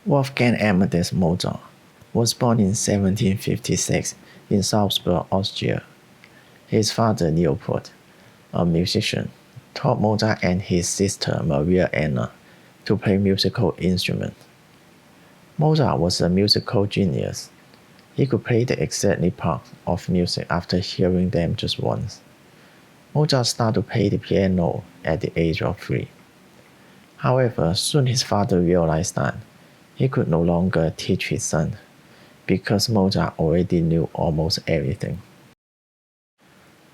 Wolfgang Amadeus Mozart was born in 1756 in Salzburg, Austria. His father, Leopold, a musician, taught Mozart and his sister Maria Anna to play musical instruments. Mozart was a musical genius. He could play the exact parts of music after hearing them just once. Mozart started to play the piano at the age of 3. However, soon his father realized that he could no longer teach his son, because Mozart already knew almost everything.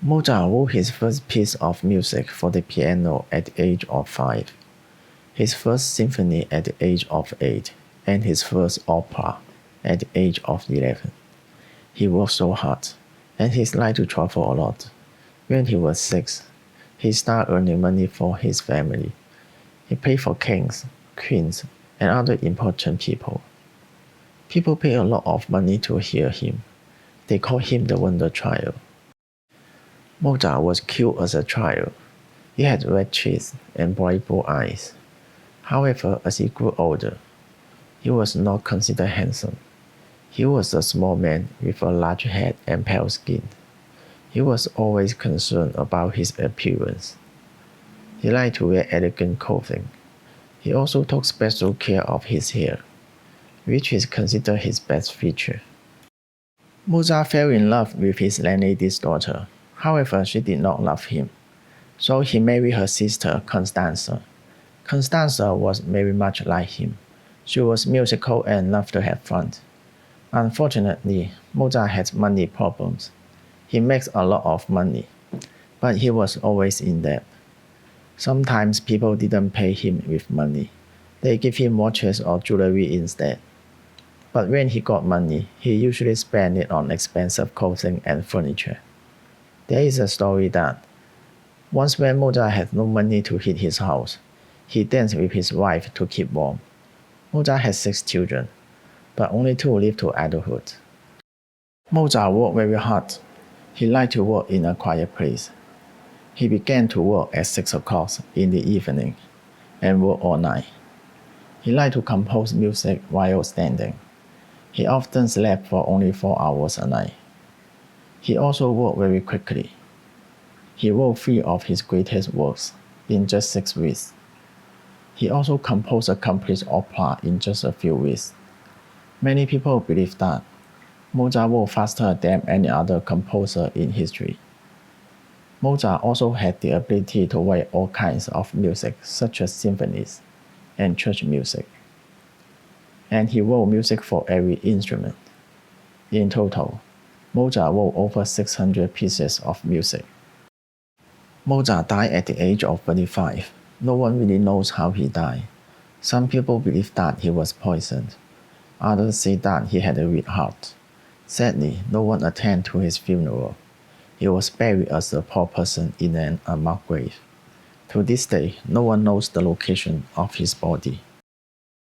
Mozart wrote his first piece of music for the piano at the age of 5, his first symphony at the age of 8, and his first opera at the age of 11. He worked so hard, and he liked to travel a lot. When he was 6, he started earning money for his family. He paid for kings, queens, and other important people. People paid a lot of money to hear him. They called him the Wonder Child. Mozart was cute as a child. He had red cheeks and bright blue eyes. However, as he grew older, he was not considered handsome. He was a small man with a large head and pale skin. He was always concerned about his appearance. He liked to wear elegant clothing. He also took special care of his hair, which is considered his best feature. Mozart fell in love with his landlady's daughter. However, she did not love him, so he married her sister Constanza. Constanza was very much like him. She was musical and loved to have fun. Unfortunately, Mozart had money problems. He makes a lot of money, but he was always in debt. Sometimes people didn't pay him with money. They give him watches or jewelry instead. But when he got money, he usually spent it on expensive clothing and furniture. There is a story that once when Mozart had no money to heat his house, he danced with his wife to keep warm. Mozart had 6 children, but only 2 lived to adulthood. Mozart worked very hard. He liked to work in a quiet place. He began to work at 6 o'clock in the evening and worked all night. He liked to compose music while standing. He often slept for only 4 hours a night. He also worked very quickly. He wrote 3 of his greatest works in just 6 weeks. He also composed a complete opera in just a few weeks. Many people believe that Mozart wrote faster than any other composer in history. Mozart also had the ability to write all kinds of music, such as symphonies and church music. And he wrote music for every instrument. In total, Mozart wrote over 600 pieces of music. Mozart died at the age of 35. No one really knows how he died. Some people believe that he was poisoned. Others say that he had a weak heart. Sadly, no one attended to his funeral. He was buried as a poor person in an unmarked grave. To this day, no one knows the location of his body.